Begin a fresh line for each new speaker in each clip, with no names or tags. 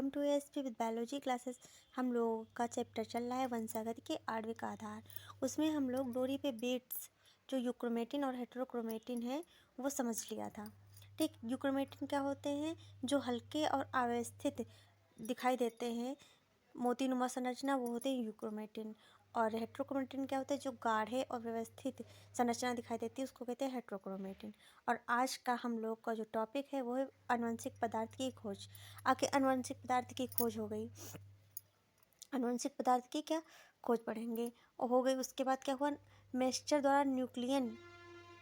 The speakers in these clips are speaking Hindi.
Welcome to ASP with biology classes. हम लोगों का चैप्टर चल रहा है वंशागति के आणविक आधार। उसमें हम लोग डोरी पे बीट्स जो यूक्रोमेटिन और हेटेरोक्रोमेटिन है वो समझ लिया था। ठीक, यूक्रोमेटिन क्या होते हैं? जो हल्के और अव्यवस्थित दिखाई देते हैं, मोतीनुमा संरचना, वो होते हैं यूक्रोमेटिन। और हेट्रोक्रोमेटिन क्या होता है? जो गाढ़े और व्यवस्थित संरचना दिखाई देती है उसको कहते हैं हेट्रोक्रोमेटिन। और आज का हम लोग का जो टॉपिक है वो है आनुवंशिक पदार्थ की खोज। आके आनुवंशिक पदार्थ की खोज हो गई, आनुवंशिक पदार्थ की क्या खोज पढ़ेंगे और हो गई। उसके बाद क्या हुआ? मेस्चर द्वारा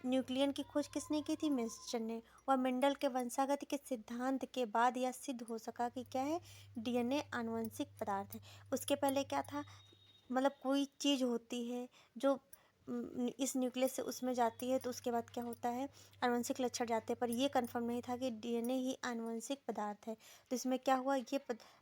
न्यूक्लियन की खोज किसने की थी? मेस्चर ने। और मेंडल के वंशागति के सिद्धांत के बाद यह सिद्ध हो सका कि क्या है? डीएनए आनुवंशिक पदार्थ है। उसके पहले क्या था? मतलब कोई चीज़ होती है जो इस न्यूक्लियस से उसमें जाती है तो उसके बाद क्या होता है? आनुवंशिक लक्षण जाते हैं, पर ये कंफर्म नहीं था कि डीएनए ही आनुवंशिक पदार्थ है। तो इसमें क्या हुआ? ये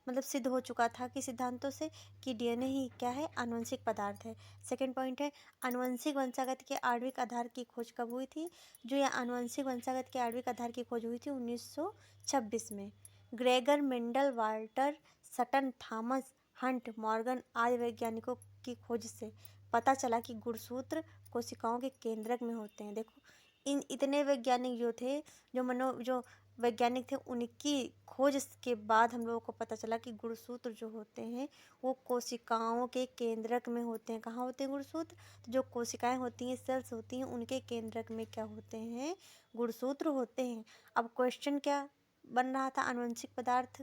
मतलब सिद्ध हो चुका था कि सिद्धांतों से कि डीएनए ही क्या है? आनुवंशिक पदार्थ है। सेकेंड पॉइंट है आनुवंशिक वंशागत के आणविक आधार की खोज कब हुई थी? जो यह आनुवंशिक वंशागत के आणविक आधार की खोज हुई थी 1926 में। Gregor Mendel, Walter Sutton, Thomas Hunt, Morgan आदि वैज्ञानिकों की खोज से पता चला कि गुणसूत्र कोशिकाओं के केंद्रक में होते हैं। देखो, इन इतने वैज्ञानिक जो थे, जो वैज्ञानिक थे, उनकी खोज के बाद हम लोगों को पता चला कि गुणसूत्र जो होते हैं वो कोशिकाओं के केंद्रक में होते हैं। कहाँ होते हैं गुणसूत्र? तो जो कोशिकाएं होती हैं, सेल्स होती हैं, उनके केंद्रक में क्या होते हैं? गुणसूत्र होते हैं। अब क्वेश्चन क्या बन रहा था? आनुवंशिक पदार्थ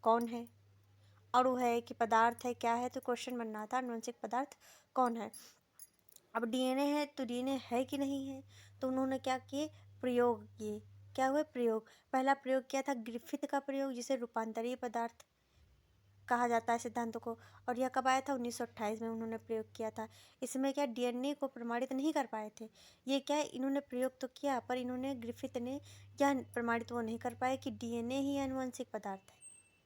कौन है? अणु है कि पदार्थ है, क्या है? तो क्वेश्चन बन रहा था आनुवंशिक पदार्थ कौन है। अब डीएनए है तो डीएनए है कि नहीं है? तो उन्होंने क्या किए? प्रयोग किए। क्या हुए? प्रयोग। पहला प्रयोग किया था ग्रिफिथ का प्रयोग, जिसे रूपांतरीय पदार्थ कहा जाता है सिद्धांतों को। और यह कब आया था? 1928 में उन्होंने प्रयोग किया था। इसमें क्या डीएनए को प्रमाणित नहीं कर पाए थे। ये क्या है? इन्होंने प्रयोग तो किया, पर इन्होंने ग्रिफिथ ने यह प्रमाणित वो नहीं कर पाए कि डीएनए ही आनुवंशिक पदार्थ है।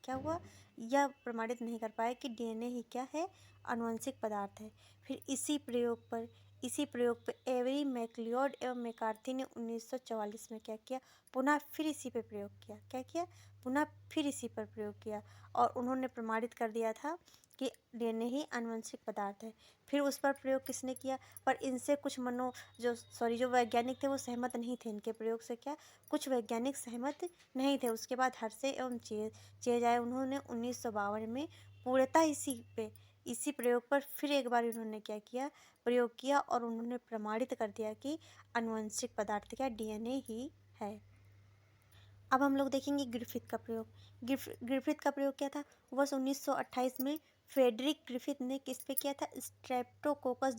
क्या हुआ? यह प्रमाणित नहीं कर पाए कि डीएनए ही क्या है? आनुवंशिक पदार्थ है। फिर इसी प्रयोग पर एवरी मैक्लियोड एवं मैकार्थी ने 1944 में क्या किया? पुनः फिर इसी पर प्रयोग किया। क्या किया? पुनः फिर इसी पर प्रयोग किया और उन्होंने प्रमाणित कर दिया था कि डीएनए ही आनुवंशिक पदार्थ है। फिर उस पर प्रयोग किसने किया? पर इनसे कुछ जो वैज्ञानिक थे वो सहमत नहीं थे इनके प्रयोग से। क्या? कुछ वैज्ञानिक सहमत नहीं थे। उसके बाद हर्षे एवं चेजाय उन्होंने 1952 में पूर्णतः इसी प्रयोग पर फिर एक बार इन्होंने क्या किया? प्रयोग किया और उन्होंने प्रमाणित कर दिया कि आनुवंशिक पदार्थ क्या? डीएनए ही है। अब हम लोग देखेंगे ग्रिफिथ का प्रयोग। ग्रिफिथ का प्रयोग क्या था? वर्ष 1928 में फ्रेडरिक ग्रिफिथ ने किस पे किया था? स्ट्रेप्टोकोकस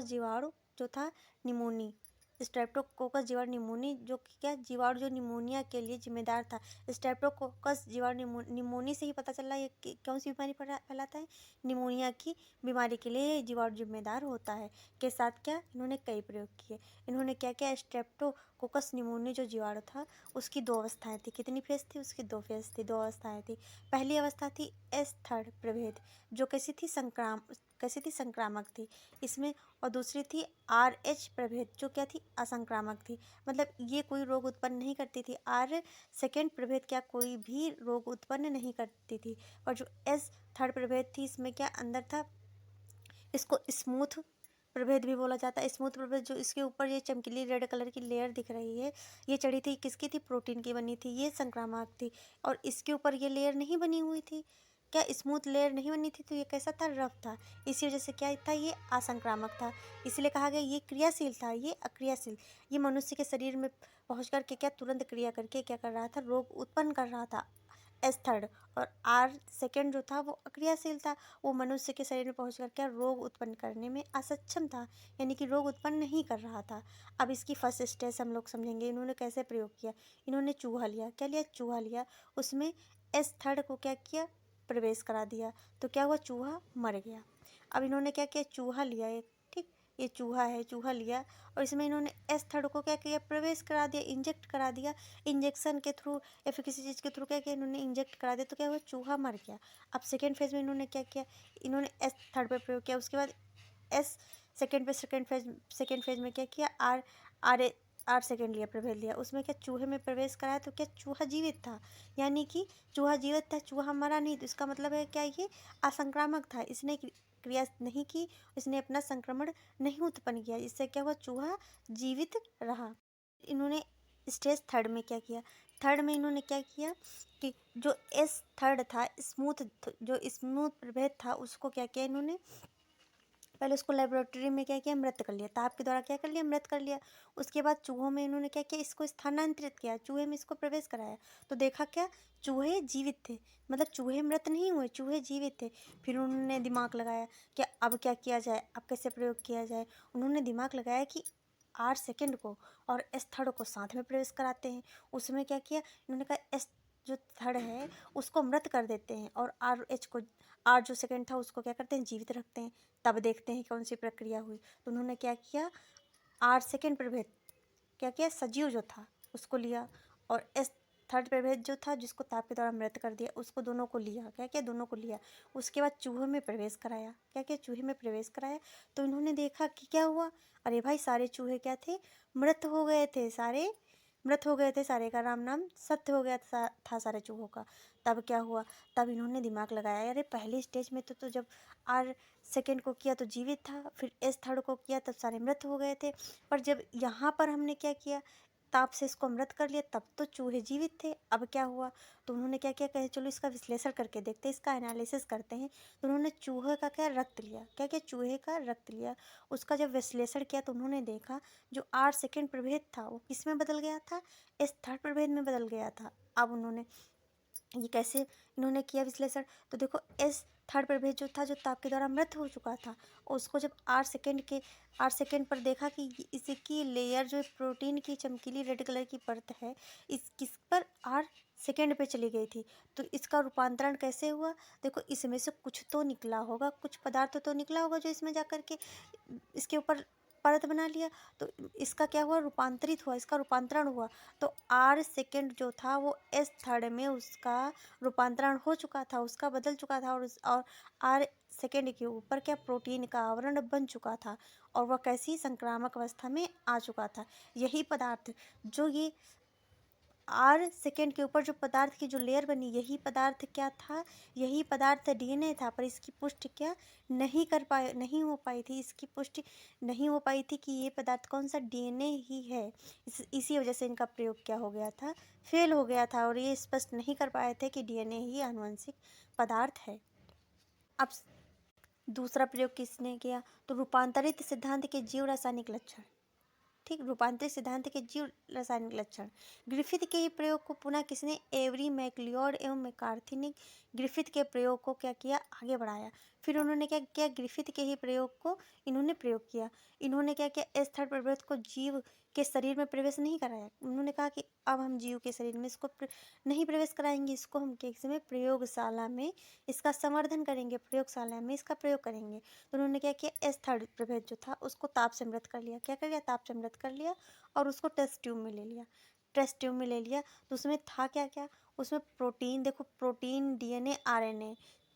जीवाणु जो था निमोनी। स्ट्रेप्टोकोकस जीवाणु निमोनी जो कि क्या? जीवाणु जो निमोनिया के लिए जिम्मेदार था। स्ट्रेप्टोकोकस जीवाणु निमोनी से ही पता चल रहा है कि कौन सी बीमारी फैलाता है? निमोनिया की बीमारी के लिए जीवाणु जिम्मेदार होता है। के साथ क्या इन्होंने कई प्रयोग किए। इन्होंने क्या किया? स्ट्रेप्टोकोकस निमोनी जो जीवाणु था उसकी दो अवस्थाएं थी। कितनी फेज थी उसकी? दो फेज थी, दो अवस्थाएं थी। पहली अवस्था थी एस थर्ड प्रभेद, जो कैसी थी? संक्रामक थी इसमें। और दूसरी थी आर एच प्रभेद, जो क्या थी? असंक्रामक थी। मतलब ये कोई रोग उत्पन्न नहीं करती थी। आर सेकेंड प्रभेद क्या कोई भी रोग उत्पन्न नहीं करती थी। और जो एस थर्ड प्रभेद थी इसमें क्या अंदर था? इसको स्मूथ प्रभेद भी बोला जाता है। स्मूथ प्रभेद जो इसके ऊपर ये चमकीली रेड कलर की लेयर दिख रही है, ये चढ़ी थी किसकी थी? प्रोटीन की बनी थी। ये संक्रामक थी। और इसके ऊपर ये लेयर नहीं बनी हुई थी। क्या स्मूथ लेयर नहीं बनी थी? तो ये कैसा था? रफ था। इसी वजह से क्या था? ये असंक्रामक था। इसलिए कहा गया ये क्रियाशील था, ये अक्रियाशील। ये मनुष्य के शरीर में पहुँच करके क्या तुरंत क्रिया करके क्या कर रहा था? रोग उत्पन्न कर रहा था, एस थर्ड। और आर सेकेंड जो था वो अक्रियाशील था, वो मनुष्य के शरीर में पहुँच कर क्या रोग उत्पन्न करने में असक्षम था, यानी कि रोग उत्पन्न नहीं कर रहा था। अब इसकी फर्स्ट स्टेज हम लोग समझेंगे इन्होंने कैसे प्रयोग किया। इन्होंने चूहा लिया। क्या लिया? चूहा लिया। उसमें एस थर्ड को क्या किया? प्रवेश करा दिया। तो क्या हुआ? चूहा मर गया। अब इन्होंने क्या किया? चूहा लिया एक, ठीक, ये चूहा है, चूहा लिया और इसमें इन्होंने एस थर्ड को क्या किया? प्रवेश करा दिया, इंजेक्ट करा दिया। इंजेक्शन के थ्रू या फिर किसी चीज़ के थ्रू क्या किया? इन्होंने इंजेक्ट करा दिया। तो क्या हुआ? चूहा मर गया। अब सेकेंड फेज में इन्होंने क्या किया? इन्होंने एस थर्ड पर प्रयोग किया। उसके बाद एस सेकेंड फेज में क्या किया? आर आर 8 सेकंड लिया प्रभेद लिया, उसमें क्या चूहे में प्रवेश कराया तो क्या चूहा जीवित था, यानी कि चूहा जीवित था, चूहा मरा नहीं, तो इसका मतलब है क्या ये असंक्रामक था, इसने क्रिया नहीं की, इसने अपना संक्रमण नहीं उत्पन्न किया, इससे क्या हुआ चूहा जीवित रहा। इन्होंने स्टेज थर्ड में क्या किया, थर्ड में इन्होंने क्या किया कि जो एस थर्ड था जो स्मूथ प्रभेद था उसको क्या किया इन्होंने, पहले उसको लेबोरेटरी में क्या किया मृत कर लिया, ताप के द्वारा क्या कर लिया मृत कर लिया। उसके बाद चूहों में इन्होंने क्या किया इसको स्थानांतरित किया, चूहे में इसको प्रवेश कराया, तो देखा क्या चूहे जीवित थे, मतलब चूहे मृत नहीं हुए, चूहे जीवित थे। फिर उन्होंने दिमाग लगाया कि अब क्या किया जाए, अब कैसे प्रयोग किया जाए। उन्होंने दिमाग लगाया कि 8 सेकंड को और एस थर्ड को साथ में प्रवेश कराते हैं। उसमें क्या किया इन्होंने कहा एस जो थर्ड है उसको मृत कर देते हैं और आर जो सेकंड था उसको क्या करते हैं जीवित रखते हैं, तब देखते हैं कौन सी प्रक्रिया हुई। तो उन्होंने क्या किया 8 सेकंड प्रभेद क्या किया सजीव जो था उसको लिया, और एस थर्ड प्रभेद जो था जिसको ताप के द्वारा मृत कर दिया उसको दोनों को लिया, क्या किया दोनों को लिया। उसके बाद चूहे में प्रवेश कराया, क्या किया चूहे में प्रवेश कराया। तो इन्होंने देखा कि क्या हुआ, अरे भाई सारे चूहे क्या थे मृत हो गए थे, सारे मृत हो गए थे, सारे का राम नाम सत्य हो गया था सारे चूहों का। तब क्या हुआ, तब इन्होंने दिमाग लगाया, अरे पहली स्टेज में तो जब आर सेकेंड को किया तो जीवित था, फिर एस थर्ड को किया तब सारे मृत हो गए थे, पर जब यहाँ पर हमने क्या किया ताप से इसको मृत कर लिया तब तो चूहे जीवित थे। अब क्या हुआ, तो उन्होंने क्या किया कहे चलो इसका विश्लेषण करके देखते हैं, इसका एनालिसिस करते हैं। तो उन्होंने चूहे का क्या रक्त लिया, क्या किया चूहे का रक्त लिया, उसका जब विश्लेषण किया तो उन्होंने देखा जो 8 सेकंड प्रभेद था वो किस में बदल गया था, इस थर्ड प्रभेद में बदल गया था। अब उन्होंने ये कैसे इन्होंने किया विश्लेषण, तो देखो एस थर्ड प्रभेद जो था जो ताप के द्वारा मृत हो चुका था, उसको जब 8 सेकेंड पर देखा कि इसकी लेयर जो प्रोटीन की चमकीली रेड कलर की परत है इस किस पर 8 सेकेंड पे चली गई थी, तो इसका रूपांतरण कैसे हुआ, देखो इसमें से कुछ तो निकला होगा, कुछ पदार्थ तो निकला होगा जो इसमें जाकर के इसके ऊपर परत बना लिया, तो इसका क्या हुआ रूपांतरित हुआ, इसका रूपांतरण हुआ। तो आर सेकेंड जो था वो एस थर्ड में उसका रूपांतरण हो चुका था, उसका बदल चुका था, और आर सेकेंड के ऊपर क्या प्रोटीन का आवरण बन चुका था और वह कैसी संक्रामक अवस्था में आ चुका था। यही पदार्थ जो ये आर सेकेंड के ऊपर जो पदार्थ की जो लेयर बनी यही पदार्थ क्या था, यही पदार्थ डीएनए था, पर इसकी पुष्टि क्या नहीं हो पाई थी, इसकी पुष्टि नहीं हो पाई थी कि ये पदार्थ कौन सा डीएनए ही है। इसी वजह से इनका प्रयोग क्या हो गया था फेल हो गया था, और ये स्पष्ट नहीं कर पाए थे कि डीएनए ही आनुवंशिक पदार्थ है। अब दूसरा प्रयोग किसने किया, तो रूपांतरित सिद्धांत के जीव रासायनिक लक्षण, ठीक रूपांतरित सिद्धांत के जीव रासायनिक लक्षण। ग्रिफिथ के ही प्रयोग को पुनः किसने एवरी मैक्लियोड एवं मैकार्थी ने ग्रिफिथ के प्रयोग को क्या किया आगे बढ़ाया। फिर उन्होंने क्या किया ग्रिफिथ के ही प्रयोग को इन्होंने प्रयोग किया। इन्होंने क्या किया एस थर्ड प्रभेद को जीव के शरीर में प्रवेश नहीं कराया। उन्होंने कहा कि अब हम जीव के शरीर में इसको नहीं प्रवेश कराएंगे, इसको हम किसी में प्रयोगशाला में इसका संवर्धन करेंगे, प्रयोगशाला में इसका प्रयोग करेंगे। तो उन्होंने क्या किया एस थर्ड प्रभेद जो था उसको ताप से मृत कर लिया, क्या कर लिया ताप से मृत कर लिया, और उसको टेस्ट ट्यूब में ले लिया, टेस्ट ट्यूब में ले लिया। तो उसमें था क्या क्या, उसमें प्रोटीन, देखो प्रोटीन डीएनए आरएनए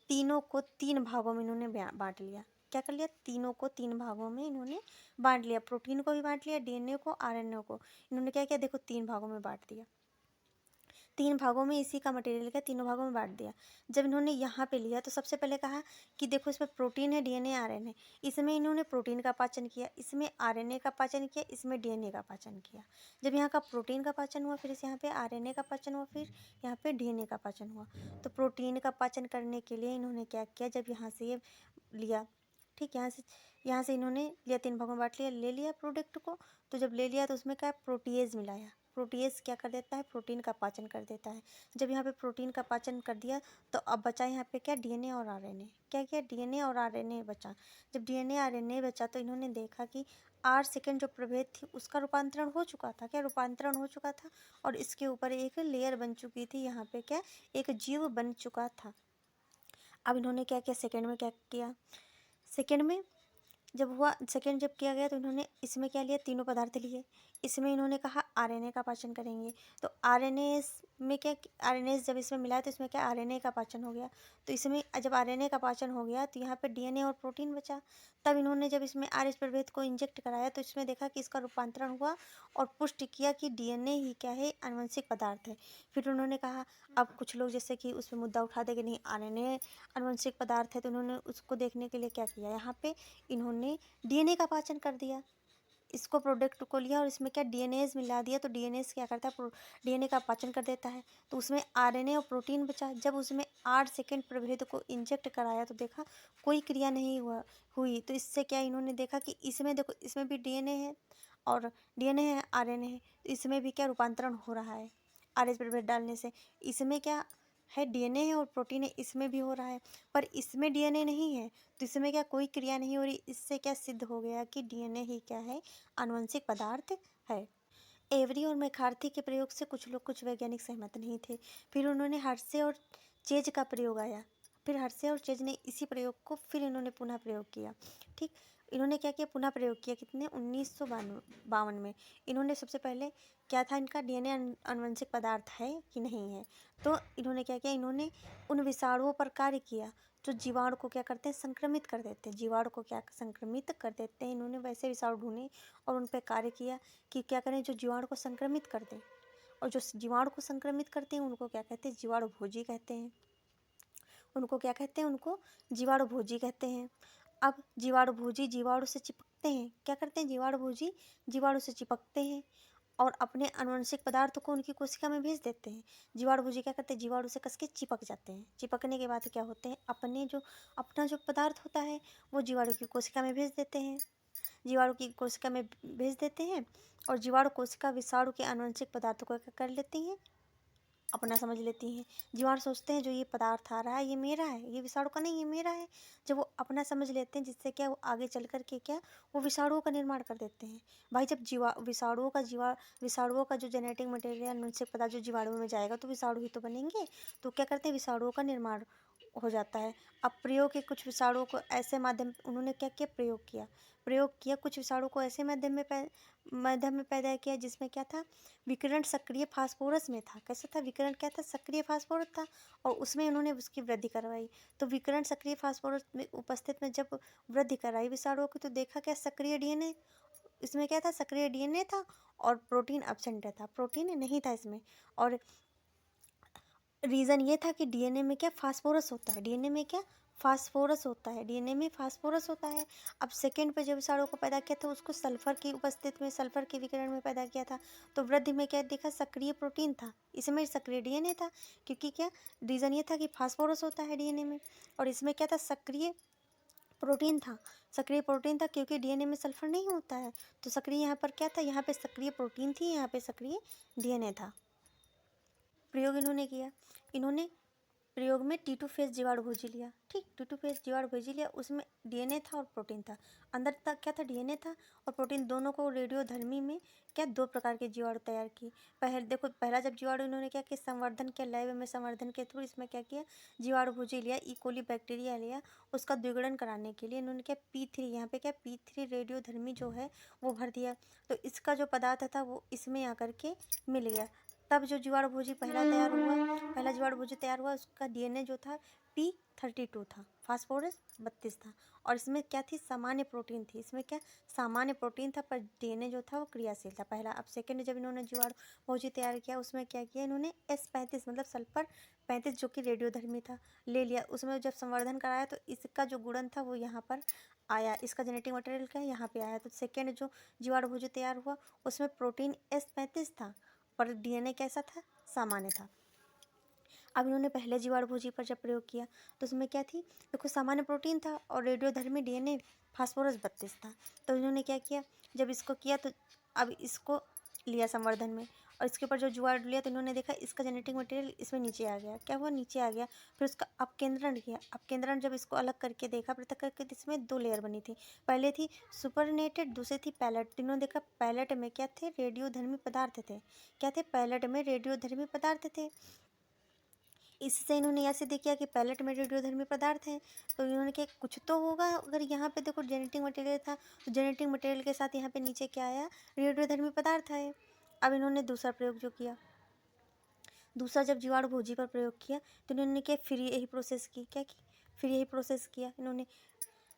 तीनों को 3 भागों में इन्होंने बांट लिया, क्या कर लिया तीनों को 3 भागों में इन्होंने बांट लिया, प्रोटीन को भी बांट लिया, डीएनए को आरएनए को इन्होंने क्या किया देखो 3 भागों में बांट दिया, 3 भागों में इसी का मटेरियल का तीनों भागों में बांट दिया। जब इन्होंने यहाँ पे लिया तो सबसे पहले कहा कि देखो इसमें प्रोटीन है डीएनए आरएनए, इसमें इन्होंने प्रोटीन का पाचन किया, इसमें आरएनए का पाचन किया, इसमें डीएनए का पाचन किया। जब यहाँ का प्रोटीन का पाचन हुआ फिर यहाँ पे आरएनए का पाचन हुआ, फिर यहाँ पे डीएनए का पाचन हुआ। तो प्रोटीन का पाचन करने के लिए इन्होंने क्या किया, जब यहाँ से ये लिया, ठीक यहाँ से इन्होंने लिया 3 भागों में बांट लिया, ले लिया प्रोडक्ट को। तो जब ले लिया तो उसमें क्या प्रोटीएज मिलाया, प्रोटीएज क्या कर देता है प्रोटीन का पाचन कर देता है। जब यहाँ पे प्रोटीन का पाचन कर दिया तो अब बचा यहाँ पे क्या डीएनए और आरएनए, क्या किया डीएनए और आरएनए बचा। जब डीएनए आरएनए बचा तो इन्होंने देखा कि 8 सेकेंड जो प्रभेद थी उसका रूपांतरण हो चुका था, क्या रूपांतरण हो चुका था, और इसके ऊपर एक लेयर बन चुकी थी, यहाँ पे क्या एक जीव बन चुका था। अब इन्होंने क्या किया सेकेंड में, क्या किया सेकेंड में जब हुआ सेकेंड जब किया गया तो इन्होंने इसमें क्या लिया तीनों पदार्थ लिए। इसमें इन्होंने कहा आरएनए का पाचन करेंगे, तो आरएनए में क्या आरएनए जब इसमें मिला तो इसमें क्या आरएनए का पाचन हो गया। तो इसमें जब आरएनए का पाचन हो गया तो यहाँ पे डीएनए और प्रोटीन बचा। तब इन्होंने जब इसमें आरएच प्रभेद को इंजेक्ट कराया तो इसमें देखा कि इसका रूपांतरण हुआ और पुष्टि किया कि डीएनए ही क्या है, आनुवंशिक पदार्थ है। फिर उन्होंने कहा, अब कुछ लोग जैसे कि उसमें मुद्दा उठा दे कि नहीं आरएनए आनुवंशिक पदार्थ है, तो उन्होंने उसको देखने के लिए क्या किया, यहाँ पे इन्होंने डीएनए का पाचन कर दिया। इसको प्रोडक्ट को लिया और इसमें क्या डीएनएज मिला दिया। तो डीएनएज क्या करता है, डीएनए का पाचन कर देता है। तो उसमें आरएनए और प्रोटीन बचा। जब उसमें 8 सेकेंड प्रभेद को इंजेक्ट कराया तो देखा कोई क्रिया नहीं हुई। तो इससे क्या इन्होंने देखा कि इसमें देखो, इसमें भी डीएनए है और डीएनए है, आरएनए है, तो इसमें भी क्या रूपांतरण हो रहा है आरएच प्रभेद डालने से। इसमें क्या है, डीएनए है और प्रोटीन है, इसमें भी हो रहा है। पर इसमें डीएनए नहीं है तो इसमें क्या कोई क्रिया नहीं हो रही। इससे क्या सिद्ध हो गया कि डीएनए ही क्या है, आनुवंशिक पदार्थ है। एवरी और मैकार्थी के प्रयोग से कुछ वैज्ञानिक सहमत नहीं थे। फिर उन्होंने हर्शे और चेज का प्रयोग आया। फिर हर्शे और चेज ने इसी प्रयोग को फिर इन्होंने पुनः प्रयोग किया। ठीक, इन्होंने क्या किया, पुनः प्रयोग किया। कितने, 1952 में। इन्होंने सबसे पहले क्या था, इनका डीएनए आनुवंशिक पदार्थ है कि नहीं है। तो इन्होंने क्या किया, इन्होंने उन विषाणुओं पर कार्य किया जो जीवाणु को क्या करते हैं, संक्रमित कर देते हैं। जीवाणु को क्या संक्रमित कर देते हैं। इन्होंने वैसे विषाणु ढूंढे और उन पर कार्य किया कि क्या करें, जो जीवाणु को संक्रमित कर दें। और जो जीवाणु को संक्रमित करते हैं उनको क्या कहते हैं, जीवाणु भोजी कहते हैं। उनको क्या कहते हैं, उनको जीवाणु भोजी कहते हैं। अब जीवाणु भोजी जीवाणु से चिपकते हैं। क्या करते हैं, जीवाणु भोजी जीवाणु से चिपकते हैं और अपने आनुवंशिक पदार्थ को उनकी कोशिका में भेज देते हैं। जीवाणु भोजी क्या करते हैं, जीवाणु से कस के चिपक जाते हैं। चिपकने के बाद क्या होते हैं, अपना जो पदार्थ होता है वो जीवाणु की कोशिका में भेज देते हैं। जीवाणु की कोशिका में भेज देते हैं और जीवाणु कोशिका विषाणु के आनुवंशिक पदार्थों को क्या कर लेती हैं, अपना समझ लेती हैं। जीवाणु सोचते हैं जो ये पदार्थ आ रहा है ये मेरा है, ये विषाणु का नहीं, ये मेरा है। जब वो अपना समझ लेते हैं, जिससे क्या वो आगे चल कर के क्या वो विषाणुओं का निर्माण कर देते हैं। भाई जब विषाणुओं का जो जेनेटिक मटेरियल आनुवंशिक पदार्थ जो जीवाणु में जाएगा तो विषाणु ही तो बनेंगे। तो क्या करते हैं, विषाणुओं का निर्माण हो जाता है। अब प्रयोग के कुछ विषाणुओं को ऐसे माध्यम उन्होंने क्या किया, प्रयोग किया कुछ विषाणु को ऐसे माध्यम में पैदा किया जिसमें क्या था, विकिरण सक्रिय फास्फोरस में था। कैसा था, विकिरण क्या था, सक्रिय फास्फोरस था और उसमें उन्होंने उसकी वृद्धि करवाई। तो विकिरण सक्रिय फास्फोरस में उपस्थित में जब वृद्धि कराई विषाणुओं की तो देखा क्या, सक्रिय डीएनए, इसमें क्या था, सक्रिय डीएनए था और प्रोटीन एब्सेंट था, प्रोटीन नहीं था इसमें। और रीज़न ये था कि डीएनए में क्या फास्फोरस होता है, डीएनए में क्या फास्फोरस होता है, डीएनए में फास्फोरस होता है। अब सेकेंड पे जब विषाणु को पैदा किया था उसको सल्फर की उपस्थिति में, सल्फर के विकिरण में पैदा किया था। तो वृद्धि में क्या देखा, सक्रिय प्रोटीन था, इसमें सक्रिय डीएनए था। क्योंकि क्या रीज़न ये था कि फास्फोरस होता है डीएनए में और इसमें क्या था, सक्रिय प्रोटीन था। सक्रिय प्रोटीन था क्योंकि डीएनए में सल्फर नहीं होता है। तो सक्रिय यहाँ पर क्या था, यहाँ पे सक्रिय प्रोटीन थी, यहाँ पे सक्रिय डीएनए था। प्रयोग इन्होंने किया, इन्होंने प्रयोग में T2 फेज जीवाणु भोजी लिया। ठीक, T2 फेज जीवाणु भोजी लिया, उसमें डीएनए था और प्रोटीन था। अंदर तक क्या था, डीएनए था और प्रोटीन, दोनों को रेडियोधर्मी में क्या दो प्रकार के जीवाणु तैयार किए। पहला जब जीवाणु इन्होंने क्या किया, संवर्धन किया, लैब में संवर्धन के थ्रू इसमें क्या किया, जीवाणु भोजी लिया, कोली बैक्टीरिया लिया। उसका द्विगुणन कराने के लिए इन्होंने क्या P3, यहाँ पे क्या P3 रेडियोधर्मी जो है वो भर दिया। तो इसका जो पदार्थ था वो इसमें आकर के मिल गया। तब जो जीवाणु भोजी पहला जीवाणु भोजी तैयार हुआ, उसका डीएनए जो था P32 था, फास्फोरस 32 था और इसमें क्या थी, सामान्य प्रोटीन थी। इसमें क्या सामान्य प्रोटीन था पर डीएनए जो था वो क्रियाशील था, पहला। अब सेकेंड जब इन्होंने जीवाणु भोजी तैयार किया उसमें क्या किया, इन्होंने S35 मतलब सल्फर 35 जो कि रेडियोधर्मी था ले लिया। उसमें जब संवर्धन कराया तो इसका जो गुणन था वो यहाँ पर आया, इसका जेनेटिक मटेरियल क्या है, यहाँ पे आया। तो सेकेंड जो जीवाणु भोजी तैयार हुआ उसमें प्रोटीन S35 था पर डीएनए कैसा था, सामान्य था। अब इन्होंने पहले जीवाणु भोजी पर जब प्रयोग किया तो उसमें क्या थी, देखो सामान्य प्रोटीन था और रेडियोधर्मी डीएनए फास्फोरस 32 था। तो इन्होंने क्या किया, जब इसको किया तो अब इसको लिया संवर्धन में और इसके ऊपर जो जीवाणु लिया तो इन्होंने देखा इसका जेनेटिक मटेरियल इसमें नीचे आ गया। क्या हुआ, नीचे आ गया। फिर उसका अपकेंद्रण किया, अपकेंद्रण जब इसको अलग करके देखा, पृथक करके, इसमें दो लेयर बनी थी। पहले थी सुपरनेटेड, दूसरी थी पैलेट। तीनों देखा पैलेट में क्या थे, रेडियोधर्मी पदार्थ थे। क्या थे, पैलेट में रेडियोधर्मी पदार्थ थे। इससे इन्होंने यह सिद्ध किया कि पैलेट में रेडियोधर्मी पदार्थ हैं। तो इन्होंने क्या, कुछ तो होगा। अगर यहाँ पे देखो जेनेटिक मटेरियल था तो जेनेटिक मटेरियल के साथ यहाँ पे नीचे क्या आया, रेडियोधर्मी पदार्थ आए। अब इन्होंने दूसरा प्रयोग जो किया, दूसरा जब जीवाणु भोजी पर प्रयोग किया तो इन्होंने क्या फिर यही प्रोसेस की, क्या की, फिर यही प्रोसेस किया, इन्होंने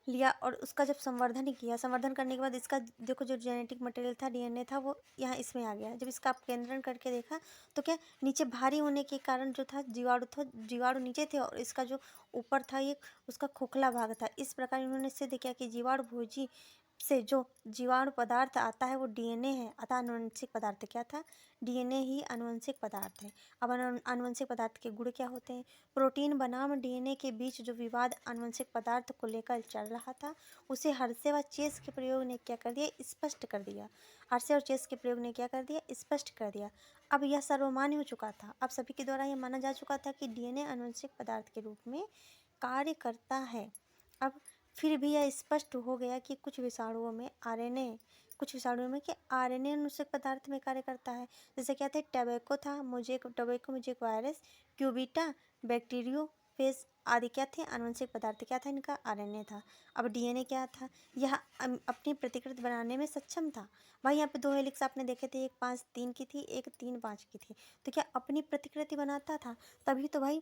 लिया और उसका जब संवर्धन किया, संवर्धन करने के बाद इसका देखो जो जेनेटिक मटेरियल था, डीएनए था, वो यहाँ इसमें आ गया। जब इसका अपकेंद्रण करके देखा तो क्या नीचे भारी होने के कारण जो था जीवाणु नीचे थे और इसका जो ऊपर था ये उसका खोखला भाग था। इस प्रकार इन्होंने सिद्ध किया कि जीवाणु भोजी से जो जीवाणु पदार्थ आता है वो डीएनए है, अतः आनुवंशिक पदार्थ क्या था, डीएनए ही आनुवंशिक पदार्थ है। अब आनुवंशिक पदार्थ के गुण क्या होते हैं? प्रोटीन बनाम डीएनए के बीच जो विवाद आनुवंशिक पदार्थ को लेकर चल रहा था उसे हर्षे व चेस के प्रयोग ने क्या कर दिया, स्पष्ट कर दिया। हर्षे और चेस के प्रयोग ने क्या कर दिया, स्पष्ट कर दिया। अब यह सर्वमान्य हो चुका था, अब सभी के द्वारा यह माना जा चुका था कि डीएनए आनुवंशिक पदार्थ के रूप में कार्य करता है। अब फिर भी यह स्पष्ट हो गया कि कुछ विषाणुओं में आरएनए अनुवंशिक पदार्थ में कार्य करता है। जैसे क्या थे, टोबैको था, मोजेक वायरस, क्यूबिटा, बैक्टीरियोफेज आदि क्या थे, आनुवंशिक पदार्थ क्या था इनका, आरएनए था। अब डीएनए क्या था, यह अपनी प्रतिकृति बनाने में सक्षम था। भाई यहाँ पे 2 हेलिक्स आपने देखे थे, एक 5-3 की थी, एक 3-5 की थी। तो क्या अपनी प्रतिकृति बनाता था, तभी तो भाई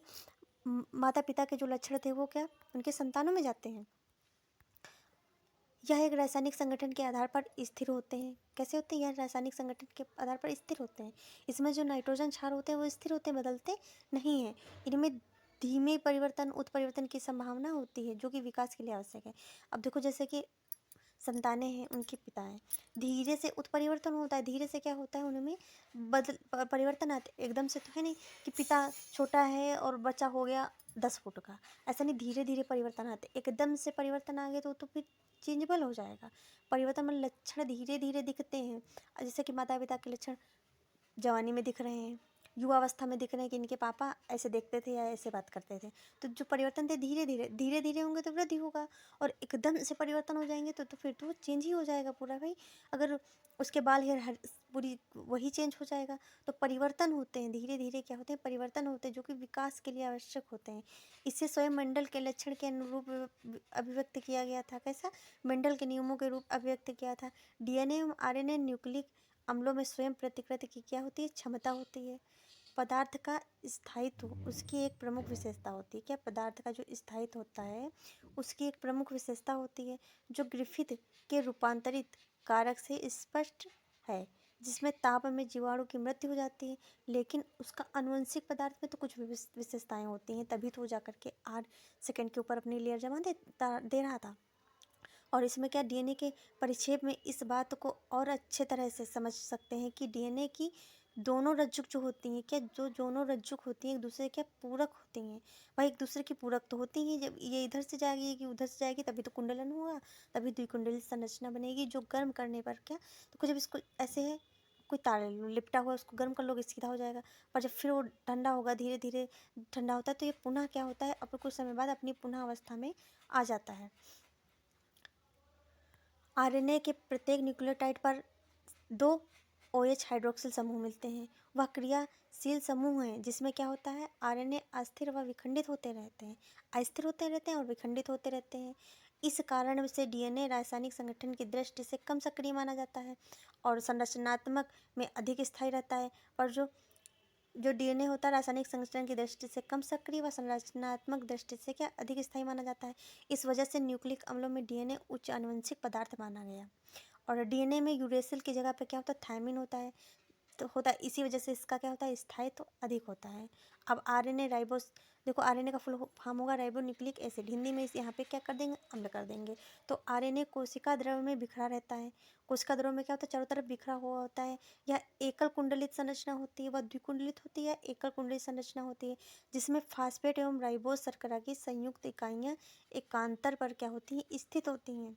माता पिता के जो लक्षण थे वो क्या उनके संतानों में जाते हैं। यह एक रासायनिक संगठन के आधार पर स्थिर होते हैं। कैसे होते हैं? यह रासायनिक संगठन के आधार पर स्थिर होते हैं। इसमें जो नाइट्रोजन क्षार होते हैं वो स्थिर होते हैं, बदलते नहीं हैं। इनमें धीमे परिवर्तन उत्परिवर्तन की संभावना होती है जो कि विकास के लिए आवश्यक है। अब देखो जैसे कि संतानें हैं, उनके पिता हैं, धीरे से उत्परिवर्तन होता है। धीरे से क्या होता है, उनमें परिवर्तन आते, एकदम से तो है नहीं कि पिता छोटा है और बच्चा हो गया 10 फुट का, ऐसा नहीं, धीरे धीरे परिवर्तन आते। एकदम से परिवर्तन आ गए तो फिर चेंजेबल हो जाएगा। परिवर्तन मतलब लक्षण धीरे धीरे दिखते हैं, जैसे कि माता पिता के लक्षण जवानी में दिख रहे हैं, युवावस्था में दिख रहे हैं कि इनके पापा ऐसे देखते थे या ऐसे बात करते थे। तो जो परिवर्तन थे धीरे धीरे होंगे तो वृद्धि होगा, और एकदम से परिवर्तन हो जाएंगे तो फिर तो वो चेंज ही हो जाएगा पूरा भाई। अगर उसके बाल हेयर पूरी वही चेंज हो जाएगा। तो परिवर्तन होते हैं धीरे धीरे, क्या होते हैं, परिवर्तन होते हैं जो कि विकास के लिए आवश्यक होते हैं। इसे स्वयं मंडल के लक्षण के अनुरूप अभिव्यक्त किया गया था। कैसा? मंडल के नियमों के रूप अभिव्यक्त किया था। डीएनए एवं आरएनए न्यूक्लिक अम्लों में स्वयं प्रतिकृति की क्या होती है, क्षमता होती है। पदार्थ का स्थायित्व उसकी एक प्रमुख विशेषता होती है। क्या? पदार्थ का जो स्थायित्व होता है उसकी एक प्रमुख विशेषता होती है जो ग्रिफिथ के रूपांतरित कारक से स्पष्ट है, जिसमें ताप में जीवाणु की मृत्यु हो जाती है। लेकिन उसका आनुवंशिक पदार्थ में तो कुछ विशेषताएं होती हैं, तभी तो जा करके 8 सेकंड के ऊपर अपनी लेयर जमा दे रहा था। और इसमें क्या, डीएनए के परिक्षेप में इस बात को और अच्छे तरह से समझ सकते हैं कि डीएनए की दोनों रज्जुक जो होती हैं, क्या जो दोनों रज्जुक होती हैं एक दूसरे के क्या पूरक होती हैं। भाई एक दूसरे की पूरक तो होती हैं, जब ये इधर से जाएगी कि उधर से जाएगी तभी तो कुंडलन होगा, तभी द्विकुंडलित संरचना बनेगी जो गर्म करने पर क्या, तो जब इसको ऐसे है, कोई तार लिपटा हुआ उसको गर्म कर लोगे सीधा हो जाएगा, पर जब फिर वो ठंडा होगा, धीरे धीरे ठंडा होता है तो ये पुनः क्या होता है, अब कुछ समय बाद अपनी पुनः अवस्था में आ जाता है। आरएनए के प्रत्येक न्यूक्लियोटाइड पर 2 OH हाइड्रोक्सिल समूह मिलते हैं। वह क्रियाशील समूह है जिसमें क्या होता है, आरएनए अस्थिर व विखंडित होते रहते हैं, अस्थिर होते रहते हैं और विखंडित होते रहते हैं। इस कारण से डीएनए रासायनिक संगठन की दृष्टि से कम सक्रिय माना जाता है और संरचनात्मक में अधिक स्थायी रहता है। पर जो डीएनए होता है रासायनिक संरचना की दृष्टि से कम सक्रिय व संरचनात्मक दृष्टि से क्या अधिक स्थायी माना जाता है। इस वजह से न्यूक्लिक अम्लों में डीएनए उच्च आनुवंशिक पदार्थ माना गया। और डीएनए में यूरेसिल की जगह पे क्या होता है, थायमिन होता है, तो होता है, इसी वजह से इसका क्या होता है, स्थायित्व तो अधिक होता है। अब आरएनए राइबोस, देखो आरएनए का फुल फॉर्म होगा राइबो न्यूक्लिक एसिड, हिंदी में इस यहाँ पे क्या कर देंगे, अम्ल कर देंगे। तो आरएनए कोशिका द्रव में बिखरा रहता है। कोशिका द्रव में क्या होता है, चारों तरफ बिखरा हुआ होता है। यह एकल कुंडलित संरचना होती है, वह द्विकुंडलित होती है, एकल कुंडलित संरचना होती है, जिसमें फास्फेट एवं राइबोस शर्करा की संयुक्त इकाइयाँ एकांतर पर क्या होती हैं, स्थित होती हैं।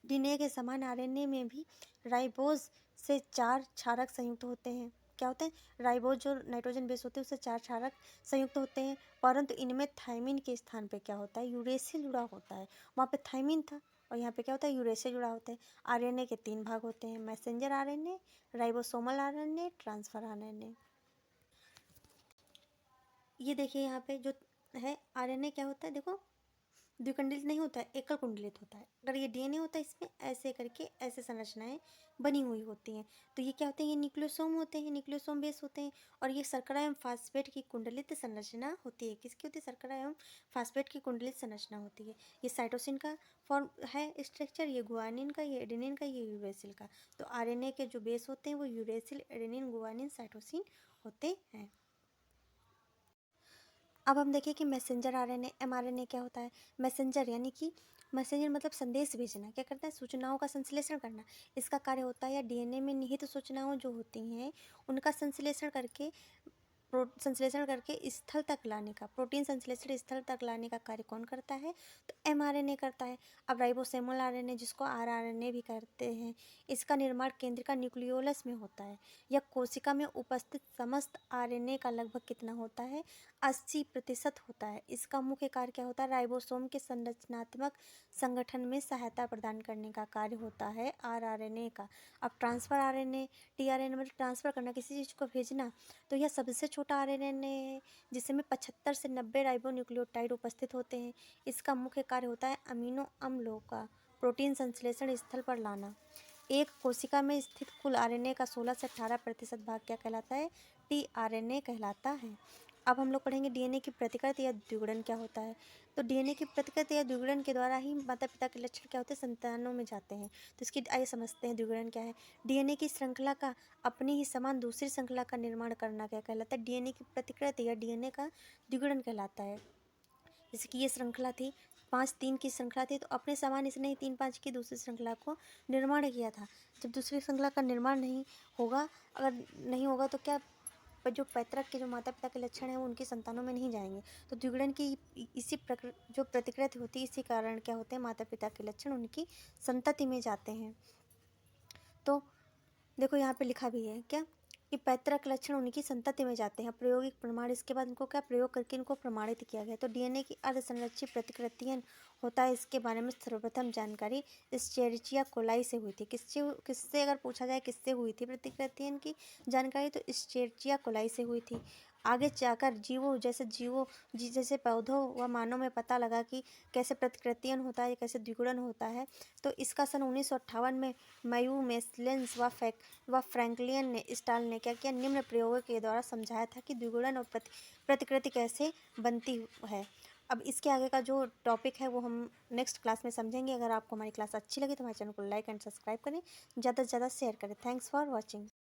डीएनए के समान आरएनए में भी राइबोज से 4 क्षारक संयुक्त होते हैं। क्या होते हैं, राइबोज जो नाइट्रोजन बेस होते हैं उससे 4 क्षारक संयुक्त होते हैं, परंतु इनमें थायमिन के स्थान पे क्या होता है, यूरेसिल जुड़ा होता है। वहाँ पे थायमिन था और यहाँ पे क्या होता है, यूरेसिल जुड़ा होता है। आरएनए के 3 भाग होते हैं, messenger RNA, ribosomal RNA, transfer RNA. ये देखिए यहाँ पे जो है आरएनए क्या होता है, देखो द्विकुंडलित नहीं होता है, एकल कुंडलित होता है। अगर ये डीएनए होता है इसमें ऐसे करके ऐसे संरचनाएं बनी हुई होती हैं। तो ये क्या होते हैं, ये न्यूक्लियोसोम होते हैं, न्यूक्लियोसोम बेस होते हैं। और ये शर्करा एवं फास्फेट की कुंडलित संरचना होती है। किसकी होती है, शर्करा एवं फास्फेट की कुंडलित संरचना होती है। ये साइटोसिन का फॉर्म है स्ट्रक्चर, ये गुआनिन का, ये एडेनिन का, ये यूरेसिल का। तो आरएनए के जो बेस होते हैं वो यूरेसिल, एडेनिन, गुआनिन, साइटोसिन होते हैं। अब हम देखें कि मैसेंजर आरएनए, एमआरएनए क्या होता है। मैसेंजर यानी कि मैसेंजर मतलब संदेश भेजना, क्या करता है, सूचनाओं का संश्लेषण करना। इसका कार्य होता है या डीएनए में निहित सूचनाओं जो होती हैं उनका संश्लेषण करके स्थल तक लाने का, प्रोटीन संश्लेषण स्थल तक लाने का कार्य कौन करता है, तो एमआरएनए करता है। अब राइबोसोमल आरएनए जिसको आरआरएनए भी कहते हैं, इसका निर्माण केंद्रिका न्यूक्लियोलस में होता है। यह कोशिका में उपस्थित समस्त आरएनए का लगभग कितना होता है, 80% होता है। इसका मुख्य कार्य क्या होता है, राइबोसोम के संरचनात्मक संगठन में सहायता प्रदान करने का कार्य होता है आरआरएनए का। अब ट्रांसफर आरएनए, टीआरएनए मतलब ट्रांसफर करना, किसी चीज़ को भेजना। तो यह सबसे छोटा आरएनए है जिसमें 75 से 90 राइबोन्यूक्लियोटाइड उपस्थित होते हैं। इसका मुख्य कार्य होता है अमीनो अम्लों का प्रोटीन संश्लेषण स्थल पर लाना। एक कोशिका में स्थित कुल आरएनए का 16 से 18% भाग क्या कहलाता है, टीआरएनए कहलाता है। अब हम लोग पढ़ेंगे डीएनए की प्रतिकृति या द्विगुणन क्या होता है। तो डीएनए की प्रतिकृति या द्विगुणन के द्वारा ही माता पिता के लक्षण क्या होते हैं, संतानों में जाते हैं। तो इसकी आइए समझते हैं द्विगुणन क्या है। डीएनए की श्रृंखला का अपनी ही समान दूसरी श्रृंखला का निर्माण करना क्या कहलाता है, डीएनए की प्रतिकृति या डीएनए का द्विगुणन कहलाता है। जैसे कि ये श्रृंखला थी 5-3 की श्रृंखला थी, तो अपने समान इसने ही 3-5 की दूसरी श्रृंखला को निर्माण किया था। जब दूसरी श्रृंखला का निर्माण नहीं होगा, अगर नहीं होगा तो क्या, पर जो पैतृक के जो माता पिता के लक्षण हैं वो उनकी संतानों में नहीं जाएंगे। तो द्विगुणन की इसी जो प्रतिकृति होती है, इसी कारण क्या होते हैं, माता पिता के लक्षण उनकी संतति में जाते हैं। तो देखो यहाँ पे लिखा भी है क्या, कि पैतृक लक्षण उनकी संतति में जाते हैं। प्रायोगिक प्रमाण, इसके बाद इनको क्या प्रयोग करके इनको प्रमाणित किया गया। तो डीएनए की अर्धसंरचित प्रतिकृतियां होता है, इसके बारे में सर्वप्रथम जानकारी एस्चेरिचिया कोलाई से हुई थी। किससे अगर पूछा जाए किससे हुई थी प्रतिकृतियां की जानकारी, तो एस्चेरिचिया कोलाई से हुई थी। आगे जाकर जैसे पौधों व मानव में पता लगा कि कैसे प्रतिकृतियां होता है, कैसे द्विगुणन होता है। तो इसका सन 1958 में मयू मेसलेंस व फ्रैंकलिन स्टाल ने क्या किया, निम्न प्रयोगों के द्वारा समझाया था कि द्विगुणन और प्रतिकृति कैसे बनती है। अब इसके आगे का जो टॉपिक है वो हम नेक्स्ट क्लास में समझेंगे। अगर आपको हमारी क्लास अच्छी लगी तो हमारे चैनल को लाइक एंड सब्सक्राइब करें, ज़्यादा से ज़्यादा शेयर करें। Thanks for watching.